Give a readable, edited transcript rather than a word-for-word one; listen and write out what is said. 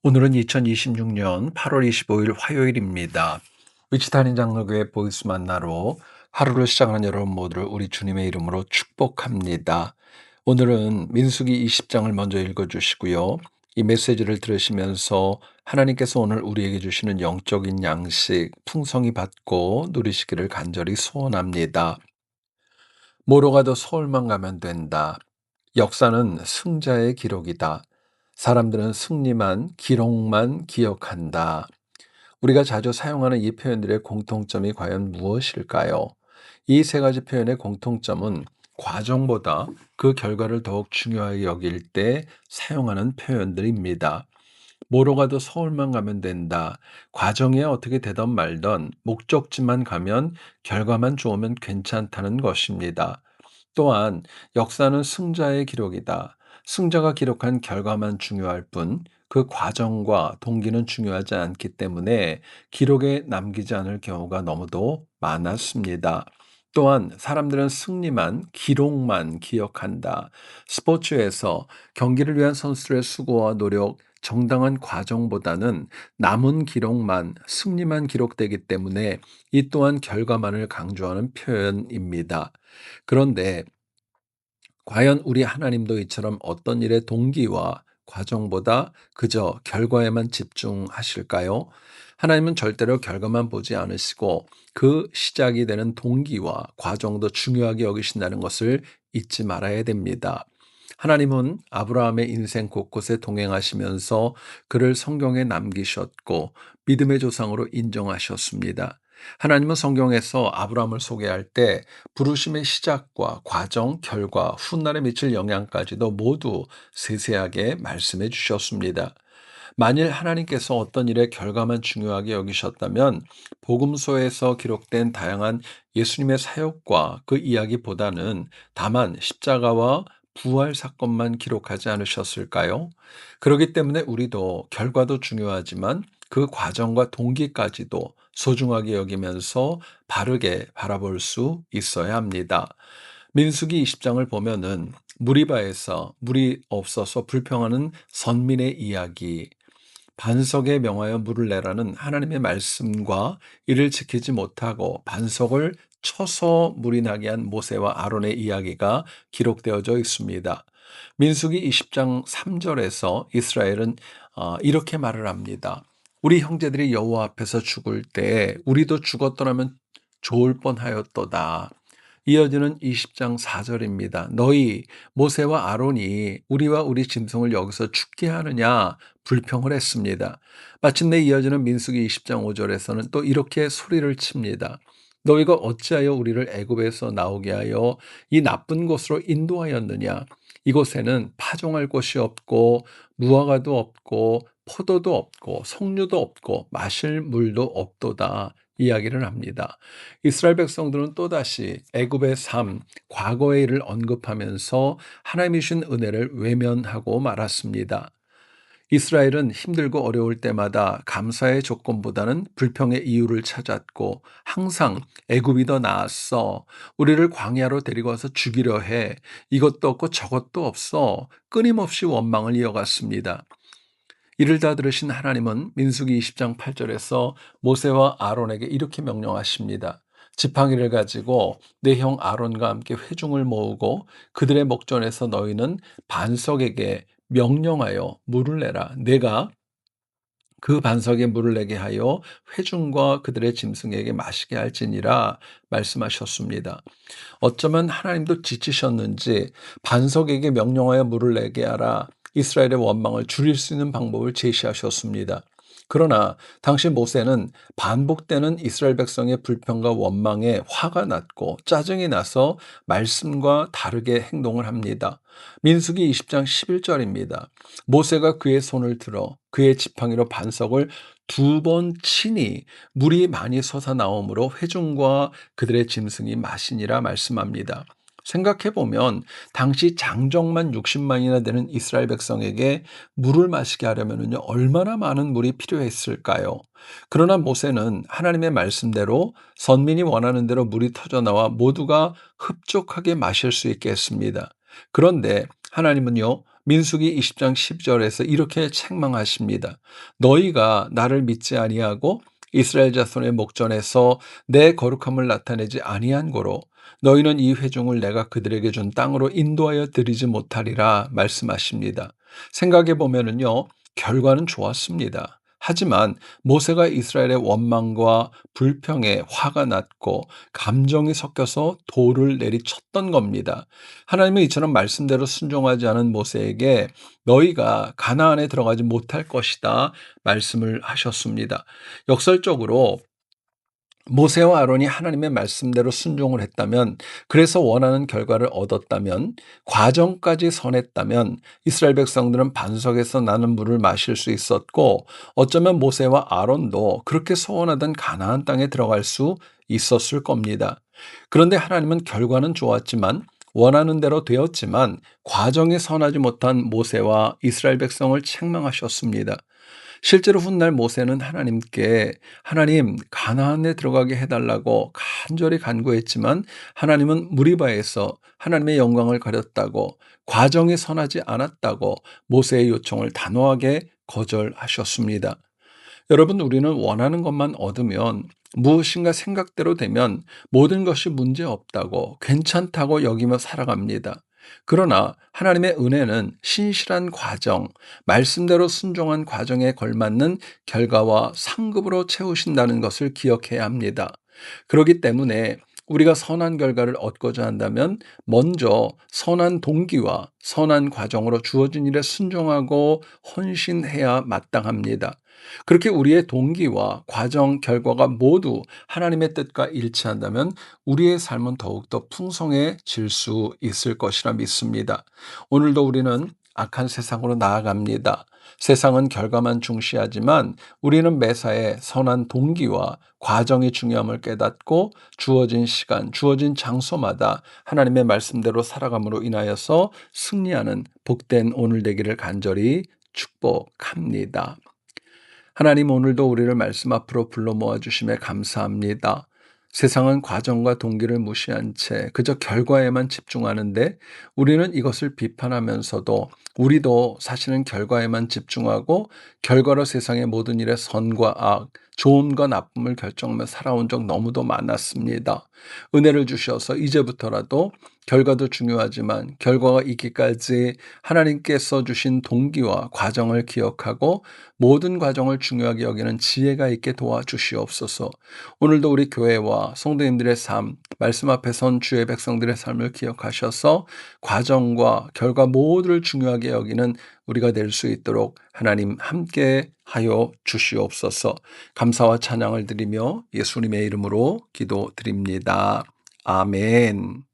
오늘은 2026년 8월 25일 화요일입니다. 위치타는 장로교회 보이스 만나로 하루를 시작하는 여러분 모두를 우리 주님의 이름으로 축복합니다. 오늘은 민수기 20장을 먼저 읽어주시고요. 이 메시지를 들으시면서 하나님께서 오늘 우리에게 주시는 영적인 양식 풍성히 받고 누리시기를 간절히 소원합니다. 뭐로 가도 서울만 가면 된다. 역사는 승자의 기록이다. 사람들은 승리만, 기록만 기억한다. 우리가 자주 사용하는 이 표현들의 공통점이 과연 무엇일까요? 이 세 가지 표현의 공통점은 과정보다 그 결과를 더욱 중요하게 여길 때 사용하는 표현들입니다. 뭐로 가도 서울만 가면 된다. 과정이 어떻게 되던 말던 목적지만 가면 결과만 좋으면 괜찮다는 것입니다. 또한 역사는 승자의 기록이다. 승자가 기록한 결과만 중요할 뿐 그 과정과 동기는 중요하지 않기 때문에 기록에 남기지 않을 경우가 너무도 많았습니다. 또한 사람들은 승리만, 기록만 기억한다. 스포츠에서 경기를 위한 선수들의 수고와 노력, 정당한 과정보다는 남은 기록만, 승리만 기록되기 때문에 이 또한 결과만을 강조하는 표현입니다. 그런데 과연 우리 하나님도 이처럼 어떤 일의 동기와 과정보다 그저 결과에만 집중하실까요? 하나님은 절대로 결과만 보지 않으시고 그 시작이 되는 동기와 과정도 중요하게 여기신다는 것을 잊지 말아야 됩니다. 하나님은 아브라함의 인생 곳곳에 동행하시면서 그를 성경에 남기셨고 믿음의 조상으로 인정하셨습니다. 하나님은 성경에서 아브라함을 소개할 때 부르심의 시작과 과정, 결과, 훗날에 미칠 영향까지도 모두 세세하게 말씀해 주셨습니다. 만일 하나님께서 어떤 일의 결과만 중요하게 여기셨다면 복음서에서 기록된 다양한 예수님의 사역과 그 이야기보다는 다만 십자가와 부활 사건만 기록하지 않으셨을까요? 그렇기 때문에 우리도 결과도 중요하지만 그 과정과 동기까지도 소중하게 여기면서 바르게 바라볼 수 있어야 합니다. 민수기 20장을 보면은 무리바에서 물이 없어서 불평하는 선민의 이야기, 반석에 명하여 물을 내라는 하나님의 말씀과 이를 지키지 못하고 반석을 쳐서 물이 나게 한 모세와 아론의 이야기가 기록되어져 있습니다. 민수기 20장 3절에서 이스라엘은 이렇게 말을 합니다. 우리 형제들이 여호와 앞에서 죽을 때 우리도 죽었더라면 좋을 뻔하였도다. 이어지는 20장 4절입니다. 너희 모세와 아론이 우리와 우리 짐승을 여기서 죽게 하느냐 불평을 했습니다. 마침내 이어지는 민수기 20장 5절에서는 또 이렇게 소리를 칩니다. 너희가 어찌하여 우리를 애굽에서 나오게 하여 이 나쁜 곳으로 인도하였느냐. 이곳에는 파종할 곳이 없고 무화과도 없고 포도도 없고 석류도 없고 마실 물도 없도다. 이야기를 합니다. 이스라엘 백성들은 또다시 애굽의 삶, 과거의 일을 언급하면서 하나님이 주신 은혜를 외면하고 말았습니다. 이스라엘은 힘들고 어려울 때마다 감사의 조건보다는 불평의 이유를 찾았고 항상 애굽이 더 나았어. 우리를 광야로 데리고 와서 죽이려 해. 이것도 없고 저것도 없어. 끊임없이 원망을 이어갔습니다. 이를 다 들으신 하나님은 민수기 20장 8절에서 모세와 아론에게 이렇게 명령하십니다. 지팡이를 가지고 내 형 아론과 함께 회중을 모으고 그들의 목전에서 너희는 반석에게 명령하여 물을 내라. 내가 그 반석에 물을 내게 하여 회중과 그들의 짐승에게 마시게 할지니라 말씀하셨습니다. 어쩌면 하나님도 지치셨는지 반석에게 명령하여 물을 내게 하라 이스라엘의 원망을 줄일 수 있는 방법을 제시하셨습니다. 그러나 당시 모세는 반복되는 이스라엘 백성의 불평과 원망에 화가 났고 짜증이 나서 말씀과 다르게 행동을 합니다. 민수기 20장 11절입니다. 모세가 그의 손을 들어 그의 지팡이로 반석을 2번 치니 물이 많이 솟아나오므로 회중과 그들의 짐승이 마시니라 말씀합니다. 생각해보면 당시 장정만 60만이나 되는 이스라엘 백성에게 물을 마시게 하려면 얼마나 많은 물이 필요했을까요? 그러나 모세는 하나님의 말씀대로 선민이 원하는 대로 물이 터져나와 모두가 흡족하게 마실 수 있게 했습니다. 그런데 하나님은요, 민수기 20장 10절에서 이렇게 책망하십니다. 너희가 나를 믿지 아니하고 이스라엘 자손의 목전에서 내 거룩함을 나타내지 아니한 고로 너희는 이 회중을 내가 그들에게 준 땅으로 인도하여 드리지 못하리라 말씀하십니다. 생각해 보면은요, 결과는 좋았습니다. 하지만 모세가 이스라엘의 원망과 불평에 화가 났고 감정이 섞여서 돌을 내리쳤던 겁니다. 하나님은 이처럼 말씀대로 순종하지 않은 모세에게 너희가 가나안에 들어가지 못할 것이다 말씀을 하셨습니다. 역설적으로 모세와 아론이 하나님의 말씀대로 순종을 했다면, 그래서 원하는 결과를 얻었다면, 과정까지 선했다면 이스라엘 백성들은 반석에서 나는 물을 마실 수 있었고, 어쩌면 모세와 아론도 그렇게 소원하던 가나안 땅에 들어갈 수 있었을 겁니다. 그런데 하나님은 결과는 좋았지만, 원하는 대로 되었지만 과정이 선하지 못한 모세와 이스라엘 백성을 책망하셨습니다. 실제로 훗날 모세는 하나님께 하나님 가나안에 들어가게 해달라고 간절히 간구했지만 하나님은 무리바에서 하나님의 영광을 가렸다고, 과정이 선하지 않았다고 모세의 요청을 단호하게 거절하셨습니다. 여러분, 우리는 원하는 것만 얻으면, 무엇인가 생각대로 되면 모든 것이 문제없다고, 괜찮다고 여기며 살아갑니다. 그러나 하나님의 은혜는 신실한 과정, 말씀대로 순종한 과정에 걸맞는 결과와 상급으로 채우신다는 것을 기억해야 합니다. 그렇기 때문에 우리가 선한 결과를 얻고자 한다면 먼저 선한 동기와 선한 과정으로 주어진 일에 순종하고 헌신해야 마땅합니다. 그렇게 우리의 동기와 과정, 결과가 모두 하나님의 뜻과 일치한다면 우리의 삶은 더욱더 풍성해질 수 있을 것이라 믿습니다. 오늘도 우리는 악한 세상으로 나아갑니다. 세상은 결과만 중시하지만 우리는 매사에 선한 동기와 과정의 중요함을 깨닫고 주어진 시간, 주어진 장소마다 하나님의 말씀대로 살아감으로 인하여서 승리하는 복된 오늘 되기를 간절히 축복합니다. 하나님, 오늘도 우리를 말씀 앞으로 불러 모아 주심에 감사합니다. 세상은 과정과 동기를 무시한 채 그저 결과에만 집중하는데, 우리는 이것을 비판하면서도 우리도 사실은 결과에만 집중하고 결과로 세상의 모든 일에 선과 악, 좋음과 나쁨을 결정하며 살아온 적 너무도 많았습니다. 은혜를 주셔서 이제부터라도 결과도 중요하지만 결과가 있기까지 하나님께서 주신 동기와 과정을 기억하고 모든 과정을 중요하게 여기는 지혜가 있게 도와주시옵소서. 오늘도 우리 교회와 성도님들의 삶, 말씀 앞에 선 주의 백성들의 삶을 기억하셔서 과정과 결과 모두를 중요하게 여기는 우리가 될 수 있도록 하나님 함께 하여 주시옵소서. 감사와 찬양을 드리며 예수님의 이름으로 기도드립니다. 아멘.